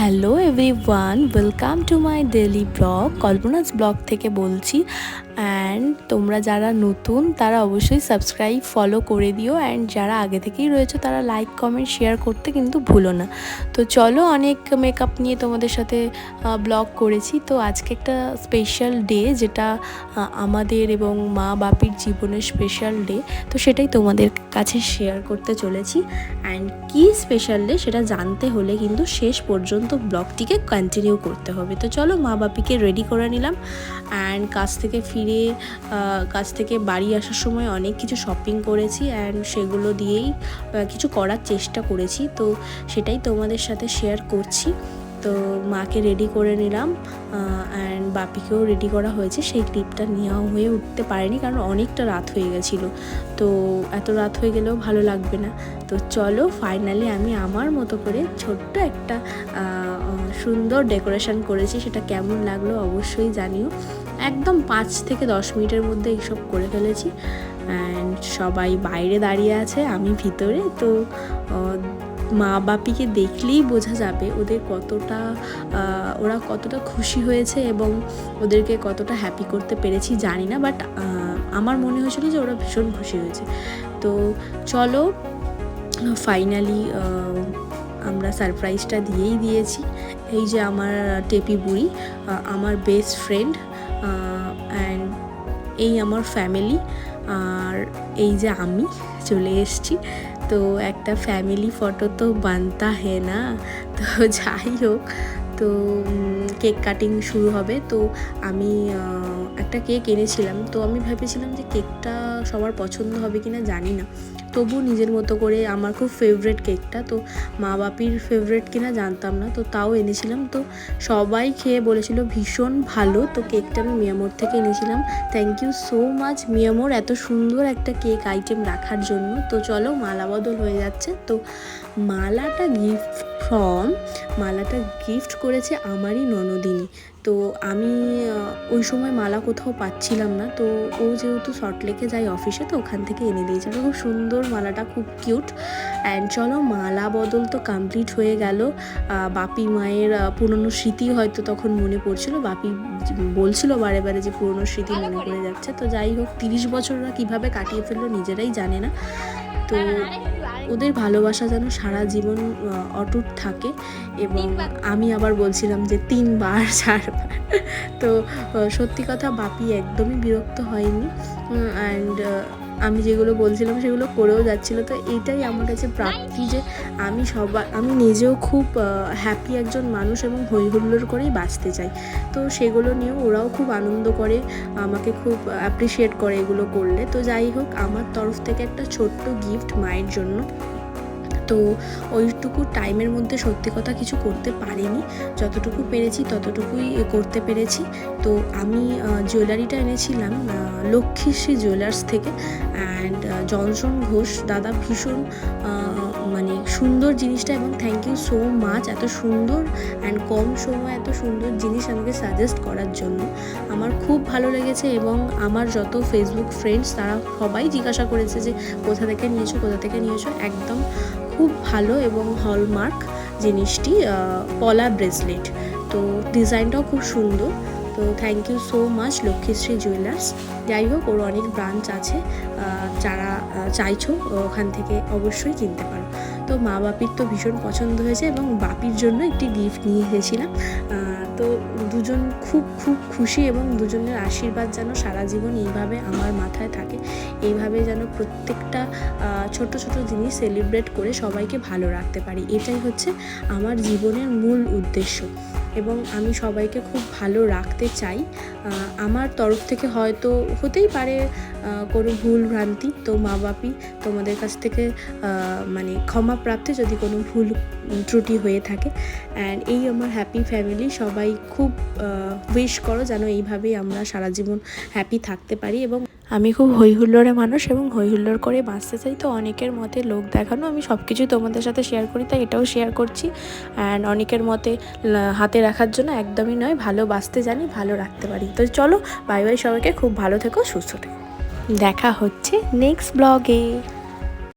Hello everyone, welcome to my daily blog. Kalpana's blog থেকে বলছি। And তোমরা যারা নতুন তারা অবশ্যই সাবস্ক্রাইব ফলো করে দিও, অ্যান্ড যারা আগে থেকেই রয়েছে তারা লাইক কমেন্ট শেয়ার করতে কিন্তু ভুলো না। তো চলো, অনেক মেকআপ নিয়ে তোমাদের সাথে ব্লগ করেছি। তো আজকে একটা স্পেশাল ডে, যেটা আমাদের এবং মা বাপির জীবনের স্পেশাল ডে। তো সেটাই তোমাদের কাছে শেয়ার করতে চলেছি। অ্যান্ড কী স্পেশাল ডে সেটা জানতে হলে কিন্তু শেষ পর্যন্ত ব্লগটিকে কন্টিনিউ করতে হবে। তো চলো, মা বাপিকে রেডি করে নিলাম। অ্যান্ড কাজ থেকে বাড়ি আসার সময় অনেক কিছু শপিং করেছি, অ্যান্ড সেগুলো দিয়েই কিছু করার চেষ্টা করেছি। তো সেটাই তোমাদের সাথে শেয়ার করছি। তো মাকে রেডি করে নিলাম, অ্যান্ড বাপিকেও রেডি করা হয়েছে। সেই ক্লিপটা নেওয়া হয়ে উঠতে পারেনি, কারণ অনেকটা রাত হয়ে গেছিলো। তো এত রাত হয়ে গেলেও ভালো লাগবে না। তো চলো, ফাইনালি আমি আমার মতো করে ছোট্ট একটা সুন্দর ডেকোরেশন করেছি। সেটা কেমন লাগলো অবশ্যই জানিও। একদম 5 থেকে 10 মিনিটের মধ্যে এইসব করে ফেলেছি। অ্যান্ড সবাই বাইরে দাঁড়িয়ে আছে, আমি ভিতরে। তো মা বাপিকে দেখলেই বোঝা যাবে ওরা কতটা খুশি হয়েছে এবং ওদেরকে কতটা হ্যাপি করতে পেরেছি জানি না, বাট আমার মনে হয়েছিল যে ওরা ভীষণ খুশি হয়েছে। তো চলো, ফাইনালি আমরা সারপ্রাইজটা দিয়েই দিয়েছি। এই যে আমার টেপি বুড়ি, আমার বেস্ট ফ্রেন্ড, অ্যান্ড এই আমার ফ্যামিলি, আর এই যে আমি চলে এসেছি। তো একটা ফ্যামিলি ফটো তো বানতা হে না। তো যাই হোক, তো কেক কাটিং শুরু হবে। তো আমি একটা কেক এনেছিলাম। তো আমি ভেবেছিলাম যে কেকটা সবার পছন্দ হবে কিনা জানি না, তবু নিজের মতো করে, আমার খুব ফেভারিট কেকটা, তো মা বাপির ফেভারিট কিনা জানতাম না, তো তাও এনেছিলাম। তো সবাই খেয়ে বলেছিল ভীষণ ভালো। তো কেকটা আমি মিয়ামোর থেকে এনেছিলাম। থ্যাংক ইউ সো মাচ মিয়ামোর, এত সুন্দর একটা কেক আইটেম রাখার জন্য। তো চলো, মালা বদল হয়ে যাচ্ছে। তো মালাটা গিফট করেছে আমারই ননদিনী। তো আমি ওই সময় মালা কোথাও পাচ্ছিলাম না। তো ও যেহেতু সল্টলেকে যায় অফিসে, তো ওখান থেকে এনে দিয়েছিল। খুব সুন্দর মালাটা, খুব কিউট। অ্যান্ড চলো, মালা বদল তো কমপ্লিট হয়ে গেল। বাপি মায়ের পুরনো স্মৃতি হয়তো তখন মনে পড়ছিল। বাপি বলছিল বারে বারে যে পুরনো স্মৃতি মনে পড়ে যাচ্ছে। তো যাই হোক, 30 বছররা কীভাবে কাটিয়ে ফেললো নিজেরাই জানে না। তো ওদের ভালোবাসা যেন সারা জীবন অটুট থাকে। এবং আমি আবার বলছিলাম যে 3বার 4বার। তো সত্যি কথা, বাপি একদমই বিরক্ত হয়নি। অ্যান্ড আমি যেগুলো বলছিলাম সেগুলো করেও যাচ্ছিলো। তো এইটাই আমার কাছে প্রাপ্তি, যে আমি নিজেও খুব হ্যাপি একজন মানুষ এবং হই হুল্লোড় করেই বাঁচতে চাই। তো সেগুলো নিয়েও ওরাও খুব আনন্দ করে, আমাকে খুব অ্যাপ্রিসিয়েট করে এগুলো করলে। তো যাই হোক, আমার তরফ থেকে একটা ছোট্ট গিফট মায়ের জন্য। তো ওইটুকু টাইমের মধ্যে সত্যি কথা কিছু করতে পারিনি, যতটুকু পেরেছি ততটুকুই করতে পেরেছি। তো আমি জুয়েলারিটা এনেছিলাম লক্ষ্মীশ্রী জুয়েলার্স থেকে। অ্যান্ড জনসন ঘোষ দাদা ভীষণ মানে সুন্দর জিনিসটা, এবং থ্যাংক ইউ সো মাচ এত সুন্দর অ্যান্ড কম সময় এত সুন্দর জিনিস আমাকে সাজেস্ট করার জন্য। আমার খুব ভালো লেগেছে, এবং আমার যত ফেসবুক ফ্রেন্ডস তারা সবাই জিজ্ঞাসা করেছে যে কোথা থেকে নিয়েছো। একদম খুব ভালো, এবং হলমার্ক জিনিসটি, পলা ব্রেসলেট। তো ডিজাইনটাও খুব সুন্দর। তো thank you so much Lakshmishree jewellers. যাই হোক, ওর অনেক ব্রাঞ্চ আছে, যারা চাইছো ওখান থেকে অবশ্যই কিনতে পারো। তো মা বাপির তো ভীষণ পছন্দ হয়েছে, এবং বাপির জন্য একটি গিফট নিয়ে এসেছিলাম। তো দুজন খুব খুব খুশি, এবং দুজনের আশীর্বাদ যেন সারা জীবন এইভাবে আমার মাথায় থাকে। এইভাবে যেন প্রত্যেকটা ছোট ছোট জিনিস সেলিব্রেট করে সবাইকে ভালো রাখতে পারি, এটাই হচ্ছে আমার জীবনের মূল উদ্দেশ্য। এবং আমি সবাইকে খুব ভালো রাখতে চাই। আমার তরফ থেকে হয়তো হতেই পারে কোনো ভুল ভ্রান্তি। তো মা বাপি, তোমাদের কাছ থেকে মানে ক্ষমা প্রাপ্তি যদি কোনো ভুল ত্রুটি হয়ে থাকে। অ্যান্ড এই আমার হ্যাপি ফ্যামিলি, সবাই খুব উইশ করো যেন এইভাবেই আমরা সারা জীবন হ্যাপি থাকতে পারি। এবং আমি খুব হইহুল্লোড়ে মানুষ, এবং হইহুল্লোড় করে বাঁচতে চাই। তো অনেকের মতে লোক দেখানো, আমি সব কিছুই তোমাদের সাথে শেয়ার করি, তাই এটাও শেয়ার করছি। অ্যান্ড অনেকের মতে হাতে রাখার জন্য, একদমই নয়, ভালো বাঁচতে জানি, ভালো রাখতে পারি। তো চলো, বাই বাই সবাইকে, খুব ভালো থেকো, সুস্থ থেকো। দেখা হচ্ছে নেক্সট ব্লগে।